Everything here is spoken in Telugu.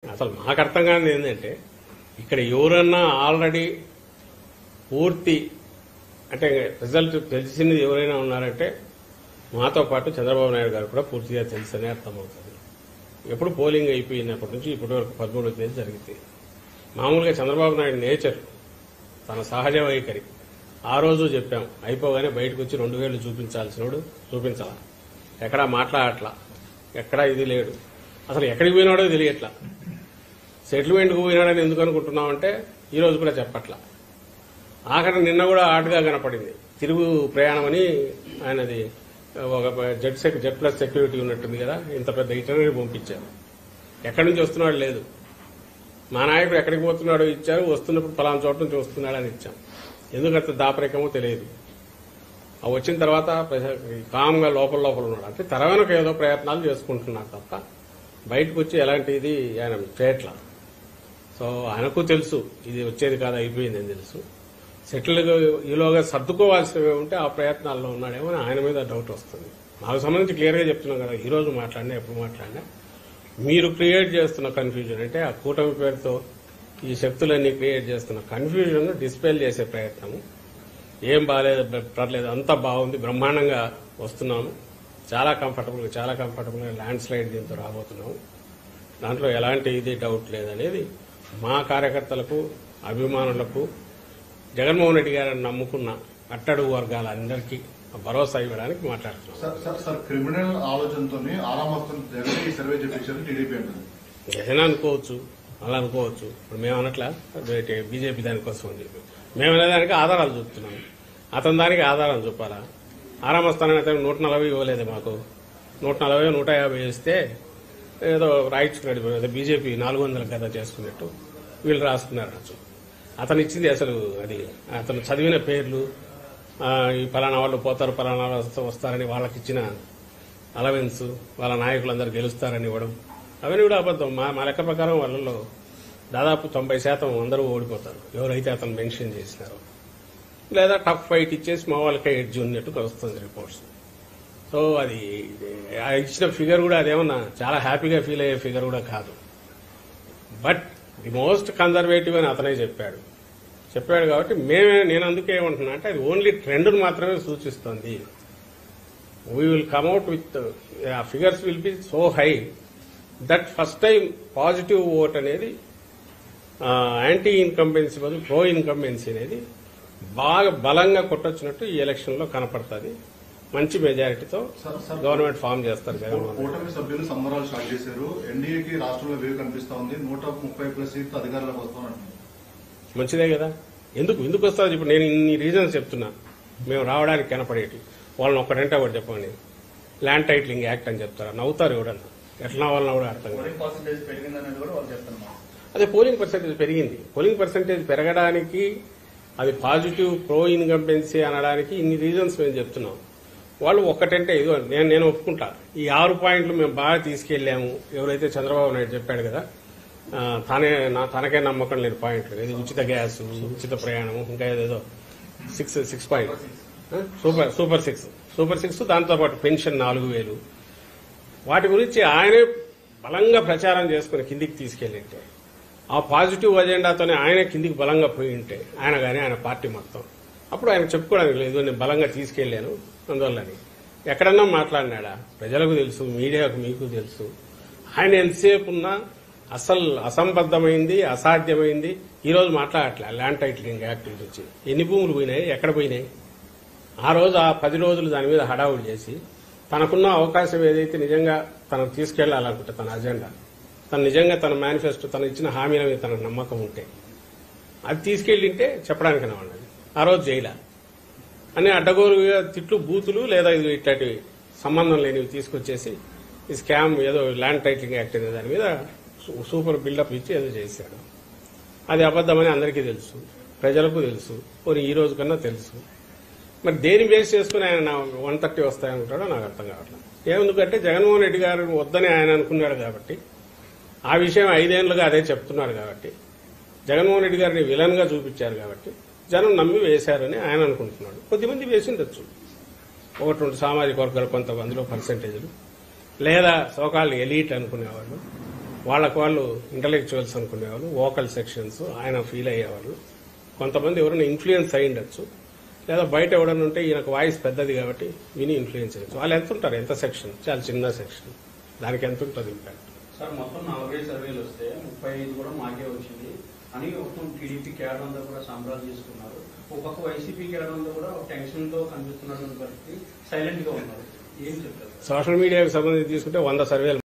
అసలు మాకు అర్థం కానిది ఏంటంటే ఇక్కడ ఎవరన్నా ఆల్రెడీ పూర్తి అంటే రిజల్ట్ తెలిసింది ఎవరైనా ఉన్నారంటే మాతో పాటు చంద్రబాబు నాయుడు గారు కూడా పూర్తిగా తెలుసనే అర్థమవుతుంది. ఎప్పుడు పోలింగ్ అయిపోయినప్పటి నుంచి ఇప్పటి వరకు 13వ తేదీ జరిగింది. మామూలుగా చంద్రబాబు నాయుడు నేచర్ తన సహజ వైఖరి ఆ రోజు చెప్పాం, అయిపోగానే బయటకు వచ్చి 2 వేలు చూపించాల్సినోడు చూపించాల, ఎక్కడా మాట్లాడట్లా, ఎక్కడా ఇది లేడు, అసలు ఎక్కడికి పోయినాడో తెలియట్లా, సెటిల్మెంట్కు పోయినాడని ఎందుకు అనుకుంటున్నామంటే ఈ రోజు కూడా చెప్పట్లా. ఆఖరి నిన్న కూడా ఆటగా కనపడింది, తిరుగు ప్రయాణం అని ఆయనది ఒక జెడ్ ప్లస్ సెక్యూరిటీ ఉన్నట్టుంది కదా, ఇంత పెద్ద ఇటనరీ పంపించారు. ఎక్కడి నుంచి వస్తున్నాడు లేదు, మా నాయకుడు ఎక్కడికి పోతున్నాడో ఇచ్చారు, వస్తున్నప్పుడు పలానా చోట నుంచి వస్తున్నాడని ఇచ్చాం. ఎందుకంత దాపరికమో తెలియదు. ఆ వచ్చిన తర్వాత కామ్గా లోపల ఉన్నాడు, అంటే తెర వెనక ఏదో ప్రయత్నాలు చేసుకుంటున్నాడు తప్ప బయటకు వచ్చి ఎలాంటిది ఆయన చేయట్లా. సో ఆయనకు తెలుసు ఇది వచ్చేది కాదు, అయిపోయిందని తెలుసు. సెటిల్ ఈలోగా సర్దుకోవాల్సినవి ఉంటే ఆ ప్రయత్నాల్లో ఉన్నాడేమో అని ఆయన మీద డౌట్ వస్తుంది. నాకు సంబంధించి క్లియర్గా చెప్తున్నాం కదా, ఈ రోజు మాట్లాడినా ఎప్పుడు మాట్లాడినా మీరు క్రియేట్ చేస్తున్న కన్ఫ్యూజన్ అంటే ఆ కూటమి పేరుతో ఈ శక్తులన్నీ క్రియేట్ చేస్తున్న కన్ఫ్యూజన్ డిస్పెల్ చేసే ప్రయత్నము. ఏం బాగాలేదు, పర్లేదు, అంతా బాగుంది, బ్రహ్మాండంగా వస్తున్నాము, చాలా కంఫర్టబుల్గా ల్యాండ్ స్లైడ్ దీంతో రాబోతున్నాము, దాంట్లో ఎలాంటి ఇది డౌట్ లేదనేది మా కార్యకర్తలకు, అభిమానులకు, జగన్మోహన్ రెడ్డి గారిని నమ్ముకున్న అట్టడుగు వర్గాలందరికీ భరోసా ఇవ్వడానికి మాట్లాడుతున్నాం. సార్ క్రిమినల్ ఆలోచనతో సర్వే చేపించారు టీడీపీ అంటుంది. ఏదైనా అనుకోవచ్చు, అలా అనుకోవచ్చు. ఇప్పుడు మేము అనట్లా బీజేపీ దానికోసం అని చెప్పి మేము అనేదానికి ఆధారాలు చూపుతున్నాము. అతని దానికి ఆధారం చూపాలా? ఆరామస్థానాన్ని అతను 140 ఇవ్వలేదు, మాకు 140, 150 ఇస్తే ఏదో రాయించుకున్నాడు. బీజేపీ 400 కదా చేసుకున్నట్టు వీళ్ళు రాసుకున్నారు. అతను ఇచ్చింది అసలు అది అతను చదివిన పేర్లు, ఈ పలానా వాళ్ళు పోతారు, పలానా వస్తారని వాళ్ళకి ఇచ్చిన అలవెన్స్, వాళ్ళ నాయకులందరూ గెలుస్తారని ఇవ్వడం, అవన్నీ కూడా అబద్దం. మా లెక్క ప్రకారం వాళ్ళలో దాదాపు 90% అందరూ ఓడిపోతారు ఎవరైతే అతను మెన్షన్ చేసినారో, లేదా టఫ్ ఫైట్ ఇచ్చేసి మా వాళ్ళకే ఎడ్జ్ ఉన్నట్టు వస్తుంది రిపోర్ట్స్. సో అది ఇచ్చిన ఫిగర్ కూడా అదేమన్నా చాలా హ్యాపీగా ఫీల్ అయ్యే ఫిగర్ కూడా కాదు. బట్ ది మోస్ట్ కన్జర్వేటివ్ అని అతనే చెప్పాడు కాబట్టి నేను అందుకే ఏమంటున్నా అంటే అది ఓన్లీ ట్రెండ్ను మాత్రమే సూచిస్తుంది. We will come out with figures will be so high that first time positive vote అనేది యాంటీ ఇన్కంబెన్సీ బదులు ప్రో ఇన్కంబెన్సీ అనేది బాగా బలంగా కొట్టొచ్చినట్టు ఈ ఎలక్షన్ లో కనపడుతుంది. మంచి మెజారిటీతో గవర్నమెంట్ ఫామ్ చేస్తారు జగన్మోహన్. కూటమి సభ్యులు సంబరాలు స్టార్ట్ చేశారు. ఎన్డీఏకి రాష్ట్రంలో వేవ్ కనిపిస్తా ఉంది. 130+ సీట్లు అధికారంలోకి వస్తామని. మంచిదే కదా. ఎందుకు వస్తుంది? ఇప్పుడు నేను ఇన్ని రీజన్స్ చెప్తున్నా మేము రావడానికి కనపడేటి. వాళ్ళని ఒక్కటంటే ఒకటి చెప్పండి, ల్యాండ్ టైటిలింగ్ యాక్ట్ అని చెప్తారా? నవ్వుతారు ఎవడన్నా, ఎట్లా వాళ్ళని కూడా అర్థం కాదు. అదే పోలింగ్ పర్సెంటేజ్ పెరిగింది. పోలింగ్ పర్సెంటేజ్ పెరగడానికి అది పాజిటివ్ ప్రో ఇన్కంబెన్సీ అనడానికి ఇన్ని రీజన్స్ మేము చెప్తున్నాం. వాళ్ళు ఒక్కటంటే ఇదిగో నేను ఒప్పుకుంటా, ఈ 6 పాయింట్లు మేము బాగా తీసుకెళ్లాము. ఎవరైతే చంద్రబాబు నాయుడు చెప్పాడు కదా, తనకే నమ్మకం లేని పాయింట్లు, ఇది ఉచిత గ్యాస్, ఉచిత ప్రయాణం, ఇంకా ఏదేదో 6 పాయింట్ సూపర్ సిక్స్, దాంతోపాటు పెన్షన్ 4000, వాటి గురించి ఆయనే బలంగా ప్రచారం చేసుకుని కిందికి తీసుకెళ్లింటే, ఆ పాజిటివ్ అజెండాతోనే ఆయన కిందికి బలంగా పోయి ఉంటే ఆయన కానీ ఆయన పార్టీ మొత్తం, అప్పుడు ఆయన చెప్పుకోవడానికి లేదు నేను బలంగా తీసుకెళ్లాను అందువల్లని. ఎక్కడన్నా మాట్లాడినాడా? ప్రజలకు తెలుసు, మీడియాకు మీకు తెలుసు. ఆయన ఎంతసేపు ఉన్నా అసలు అసంబద్దమైంది, అసాధ్యమైంది ఈ రోజు మాట్లాడట్లే. ల్యాండ్ టైటిలింగ్ యాక్ట్ గురించి ఎన్ని భూములు పోయినాయి, ఎక్కడ పోయినాయి? ఆ రోజు ఆ 10 రోజులు దాని మీద హడావులు చేసి తనకున్న అవకాశం ఏదైతే నిజంగా తనకు తీసుకెళ్లాలనుకుంటే తన అజెండా, తను నిజంగా తన మేనిఫెస్టో, తను ఇచ్చిన హామీల మీద తనకు నమ్మకం ఉంటే అది తీసుకెళ్లింటే చెప్పడానికైనా వాళ్ళని ఆ రోజు జైలా అని అడ్డగోలుగా తిట్లు, బూతులు లేదా ఇది ఇట్లాంటి సంబంధం లేనివి తీసుకొచ్చేసి ఈ స్కామ్ ఏదో ల్యాండ్ టైటిలింగ్ యాక్ట్ అనే దాని మీద సూపర్ బిల్డప్ ఇచ్చి ఏదో చేశాడు. అది అబద్దమని అందరికీ తెలుసు, ప్రజలకు తెలుసు, పోనీ ఈ రోజు కన్నా తెలుసు. మరి దేని బేస్ చేసుకుని ఆయన 130 వస్తాయనుకుంటాడో నాకు అర్థం కావట్లేదు. ఎందుకంటే జగన్మోహన్ రెడ్డి గారు వద్దని ఆయన అనుకున్నాడు కాబట్టి, ఆ విషయం 5 ఏళ్లుగా అదే చెప్తున్నాడు కాబట్టి, జగన్మోహన్ రెడ్డి గారిని విలన్ గా చూపించారు కాబట్టి జనం నమ్మి వేశారని ఆయన అనుకుంటున్నాడు. కొద్దిమంది వేసిండొచ్చు, 1-2 సామాజిక వర్గాలు కొంతమందిలో పర్సెంటేజ్లు, లేదా సోకాళ్ళు ఎలీట్ అనుకునేవాళ్ళు, వాళ్ళకు వాళ్ళు ఇంటలెక్చువల్స్ అనుకునేవాళ్ళు, వోకల్ సెక్షన్స్ ఆయన ఫీల్ అయ్యేవాళ్ళు. కొంతమంది ఎవరైనా ఇన్ఫ్లుయెన్స్ అయి ఉండొచ్చు, లేదా బయట ఎవడన్నా ఉంటే ఈయనకు వాయిస్ పెద్దది కాబట్టి విని ఇన్ఫ్లుయెన్స్ అయ్యచ్చు. వాళ్ళు ఎంత ఉంటారు, ఎంత సెక్షన్, చాలా చిన్న సెక్షన్, దానికి ఎంత ఉంటుంది ఇంపాక్ట్. సార్ మొత్తం 40 సర్వేలు వస్తే 35 కూడా మాకే వచ్చింది అని మొత్తం టీడీపీ క్యాడర్ అంతా కూడా సంబరాలు చేసుకున్నారు. ఒక పక్క వైసీపీ క్యాడర్ అంతా కూడా టెన్షన్ తో కనిపిస్తున్నటువంటి పరిస్థితి, సైలెంట్ గా ఉన్నారు. ఏం చెప్తారు? సోషల్ మీడియాకి సంబంధించి తీసుకుంటే 100 సర్వేలు